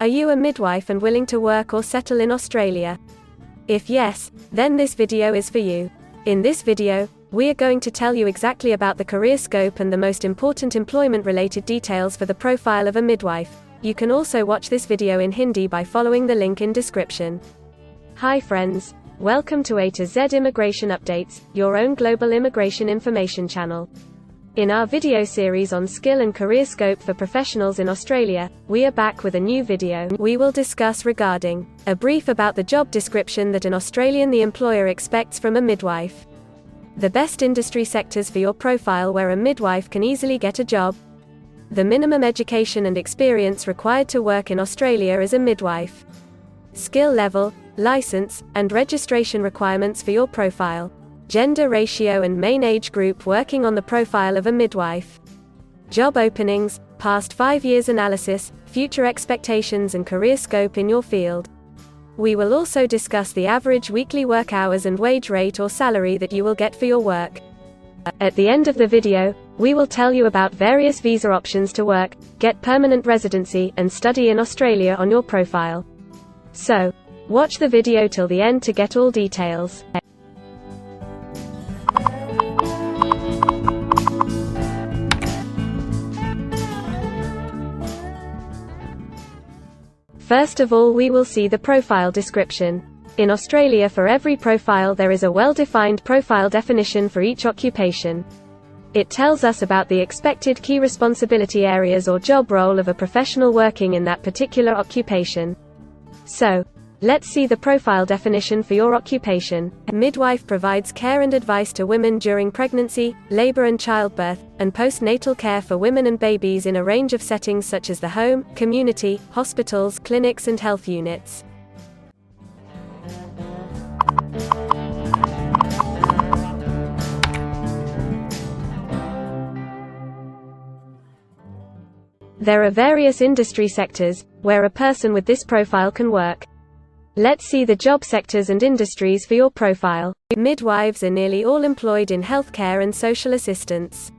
Are you a midwife and willing to work or settle in Australia? If yes, then this video is for you. In this video, we are going to tell you exactly about the career scope and the most important employment-related details for the profile of a midwife. You can also watch this video in Hindi by following the link in description. Hi friends, welcome to A to Z Immigration Updates, your own global immigration information channel. In our video series on skill and career scope for professionals in Australia, we are back with a new video. We will discuss regarding a brief about the job description that an Australian the employer expects from a midwife, the best industry sectors for your profile where a midwife can easily get a job, the minimum education and experience required to work in Australia as a midwife, skill level, license, and registration requirements for your profile, gender ratio and main age group working on the profile of a midwife, job openings, past 5 years analysis, future expectations and career scope in your field. We will also discuss the average weekly work hours and wage rate or salary that you will get for your work. At the end of the video, we will tell you about various visa options to work, get permanent residency, and study in Australia on your profile. So, watch the video till the end to get all details. First of all, we will see the profile description. In Australia, for every profile there is a well-defined profile definition for each occupation. It tells us about the expected key responsibility areas or job role of a professional working in that particular occupation. So, let's see the profile definition for your occupation. A midwife provides care and advice to women during pregnancy, labor and childbirth, and postnatal care for women and babies in a range of settings such as the home, community, hospitals, clinics and health units. There are various industry sectors where a person with this profile can work. Let's see the job sectors and industries for your profile. Midwives are nearly all employed in healthcare and social assistance.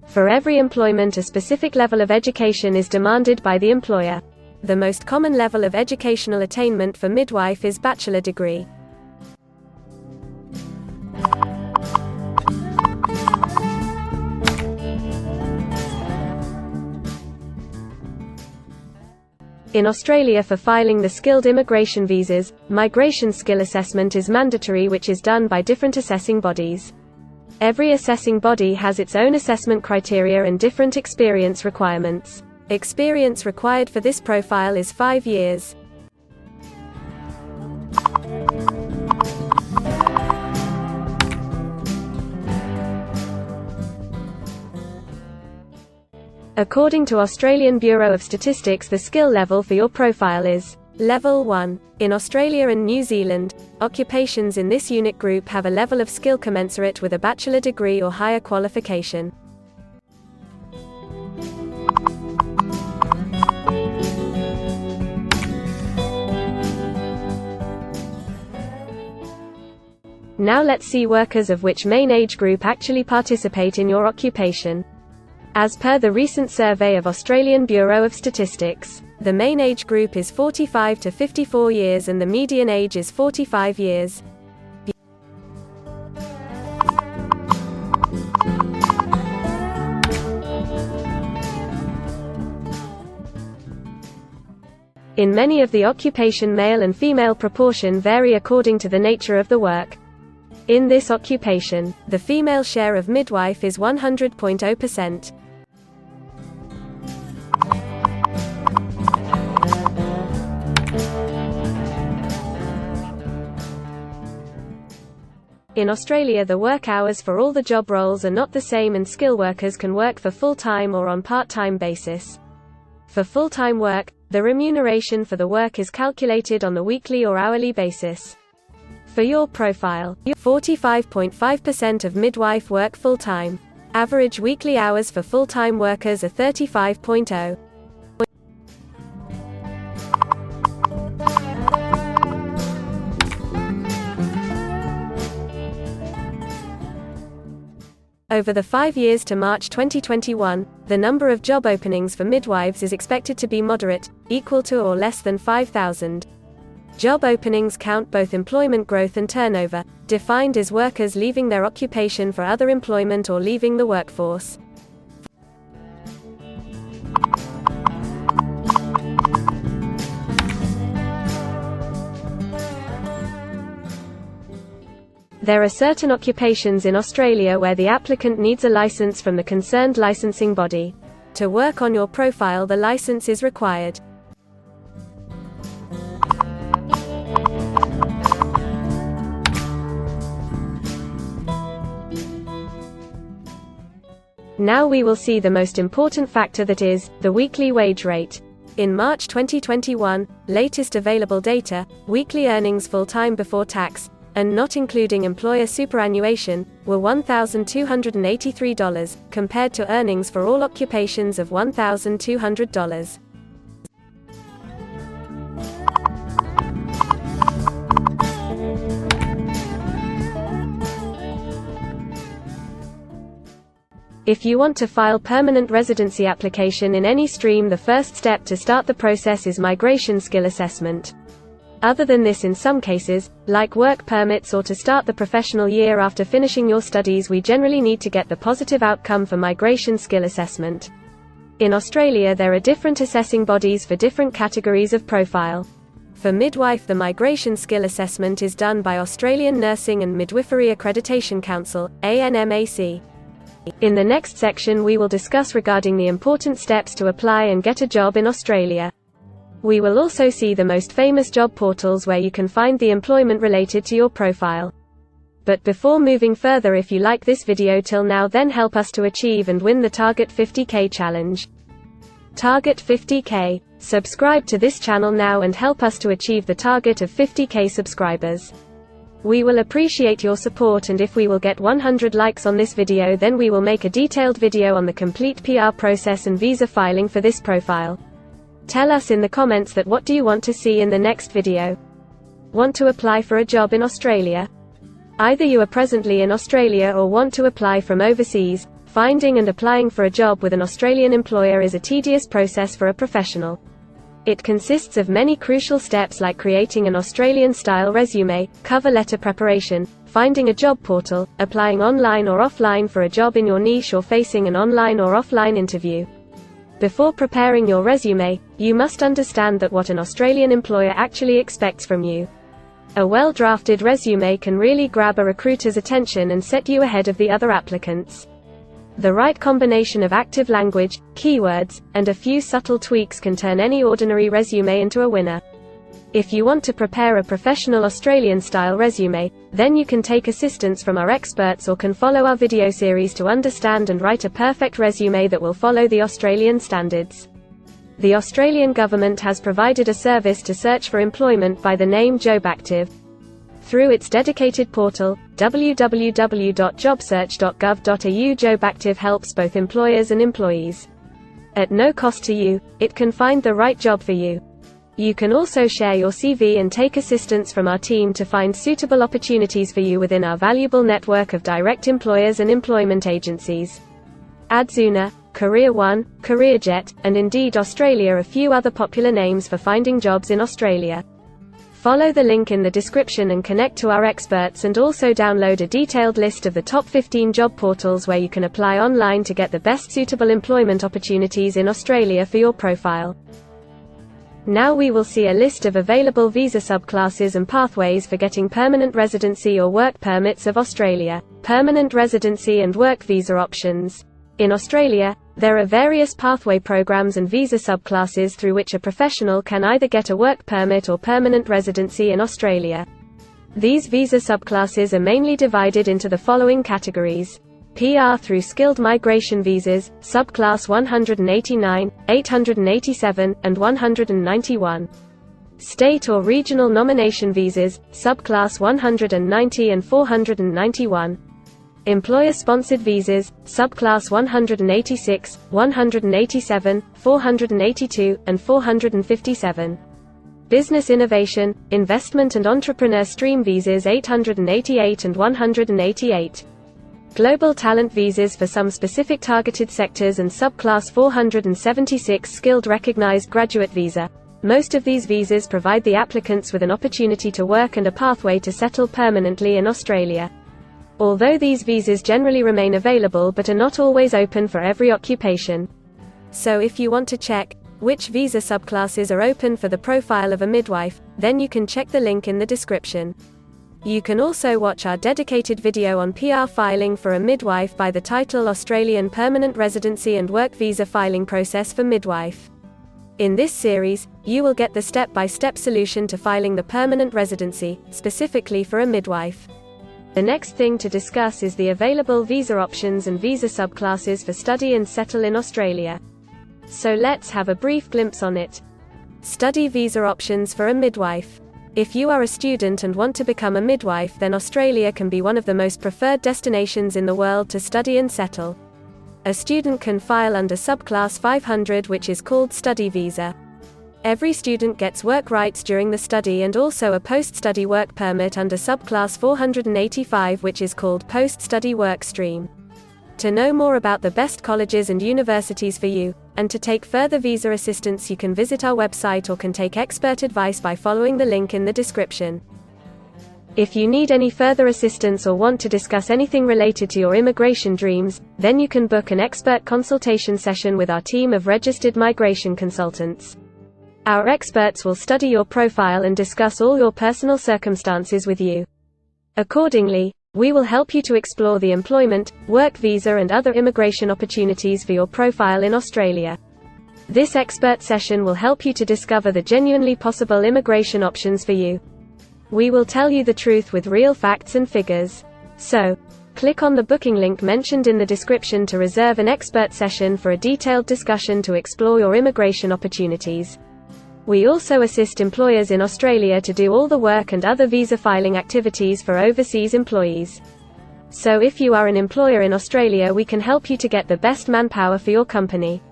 For every employment, a specific level of education is demanded by the employer. The most common level of educational attainment for midwife is bachelor degree. In Australia, for filing the skilled immigration visas, migration skill assessment is mandatory, which is done by different assessing bodies. Every assessing body has its own assessment criteria and different experience requirements. Experience required for this profile is 5 years. According to Australian Bureau of Statistics, the skill level for your profile is Level 1. In Australia and New Zealand, occupations in this unit group have a level of skill commensurate with a bachelor degree or higher qualification. Now let's see workers of which main age group actually participate in your occupation. As per the recent survey of Australian Bureau of Statistics, the main age group is 45 to 54 years and the median age is 45 years. In many of the occupation, male and female proportion vary according to the nature of the work. In this occupation, the female share of midwife is 100.0%. In Australia, the work hours for all the job roles are not the same and skill workers can work for full-time or on part-time basis. For full-time work, the remuneration for the work is calculated on the weekly or hourly basis. For your profile, 45.5% of midwife work full-time. Average weekly hours for full-time workers are 35.0. Over the 5 years to March 2021, the number of job openings for midwives is expected to be moderate, equal to or less than 5,000. Job openings count both employment growth and turnover, defined as workers leaving their occupation for other employment or leaving the workforce. There are certain occupations in Australia where the applicant needs a license from the concerned licensing body. To work on your profile, the license is required. Now we will see the most important factor, that is, the weekly wage rate. In March 2021, latest available data, weekly earnings full-time before tax, and not including employer superannuation, were $1,283, compared to earnings for all occupations of $1,200. If you want to file permanent residency application in any stream, the first step to start the process is migration skill assessment. Other than this, in some cases, like work permits or to start the professional year after finishing your studies, we generally need to get the positive outcome for migration skill assessment. In Australia, there are different assessing bodies for different categories of profile. For midwife, the migration skill assessment is done by Australian Nursing and Midwifery Accreditation Council, ANMAC. In the next section, we will discuss regarding the important steps to apply and get a job in Australia. We will also see the most famous job portals where you can find the employment related to your profile. But before moving further, if you like this video till now, then help us to achieve and win the Target 50K challenge. Target 50K. Subscribe to this channel now and help us to achieve the target of 50K subscribers. We will appreciate your support, and if we will get 100 likes on this video, then we will make a detailed video on the complete PR process and visa filing for this profile. Tell us in the comments that what do you want to see in the next video. Want to apply for a job in Australia? Either you are presently in Australia or want to apply from overseas. Finding and applying for a job with an Australian employer is a tedious process for a professional. It consists of many crucial steps like creating an Australian-style resume, cover letter preparation, finding a job portal, applying online or offline for a job in your niche, or facing an online or offline interview. Before preparing your resume, you must understand that what an Australian employer actually expects from you. A well-drafted resume can really grab a recruiter's attention and set you ahead of the other applicants. The right combination of active language, keywords, and a few subtle tweaks can turn any ordinary resume into a winner. If you want to prepare a professional Australian-style resume, then you can take assistance from our experts or can follow our video series to understand and write a perfect resume that will follow the Australian standards. The Australian government has provided a service to search for employment by the name JobActive. Through its dedicated portal, www.jobsearch.gov.au, JobActive helps both employers and employees. At no cost to you, it can find the right job for you. You can also share your CV and take assistance from our team to find suitable opportunities for you within our valuable network of direct employers and employment agencies. Adzuna, Career One, CareerJet, and Indeed Australia are a few other popular names for finding jobs in Australia. Follow the link in the description and connect to our experts, and also download a detailed list of the top 15 job portals where you can apply online to get the best suitable employment opportunities in Australia for your profile. Now we will see a list of available visa subclasses and pathways for getting permanent residency or work permits of Australia. Permanent residency and work visa options. In Australia, there are various pathway programs and visa subclasses through which a professional can either get a work permit or permanent residency in Australia. These visa subclasses are mainly divided into the following categories: PR through skilled migration visas, subclass 189, 887, and 191. State or regional nomination visas, subclass 190 and 491. Employer-sponsored visas, subclass 186, 187, 482, and 457. Business innovation, investment and entrepreneur stream visas 888 and 188. Global talent visas for some specific targeted sectors and subclass 476 skilled recognized graduate visa. Most of these visas provide the applicants with an opportunity to work and a pathway to settle permanently in Australia. Although these visas generally remain available but are not always open for every occupation. So if you want to check which visa subclasses are open for the profile of a midwife, then you can check the link in the description. You can also watch our dedicated video on PR filing for a midwife by the title Australian Permanent Residency and Work Visa Filing Process for Midwife. In this series, you will get the step-by-step solution to filing the permanent residency, specifically for a midwife. The next thing to discuss is the available visa options and visa subclasses for study and settle in Australia. So let's have a brief glimpse on it. Study visa options for a midwife. If you are a student and want to become a midwife, then Australia can be one of the most preferred destinations in the world to study and settle. A student can file under subclass 500, which is called study visa. Every student gets work rights during the study and also a post-study work permit under subclass 485, which is called post-study work stream. To know more about the best colleges and universities for you, and to take further visa assistance, you can visit our website or can take expert advice by following the link in the description. If you need any further assistance or want to discuss anything related to your immigration dreams, then you can book an expert consultation session with our team of registered migration consultants. Our experts will study your profile and discuss all your personal circumstances with you. Accordingly, we will help you to explore the employment, work visa and other immigration opportunities for your profile in Australia. This expert session will help you to discover the genuinely possible immigration options for you. We will tell you the truth with real facts and figures. So, click on the booking link mentioned in the description to reserve an expert session for a detailed discussion to explore your immigration opportunities. We also assist employers in Australia to do all the work and other visa filing activities for overseas employees. So if you are an employer in Australia, we can help you to get the best manpower for your company.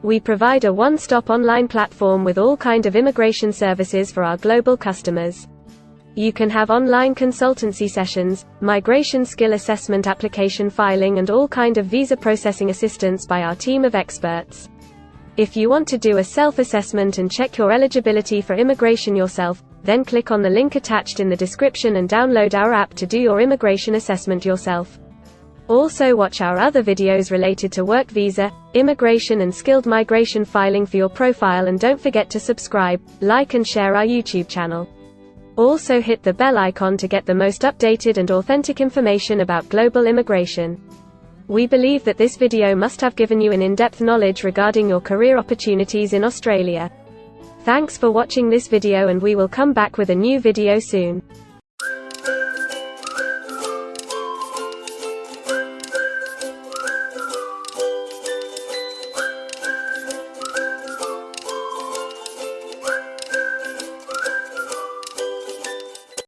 We provide a one-stop online platform with all kind of immigration services for our global customers. You can have online consultancy sessions, migration skill assessment, application filing and all kind of visa processing assistance by our team of experts. If you want to do a self-assessment and check your eligibility for immigration yourself, then click on the link attached in the description and download our app to do your immigration assessment yourself. Also watch our other videos related to work visa, immigration and skilled migration filing for your profile, and don't forget to subscribe, like and share our YouTube channel. Also hit the bell icon to get the most updated and authentic information about global immigration. We believe that this video must have given you an in-depth knowledge regarding your career opportunities in Australia. Thanks for watching this video, and we will come back with a new video soon.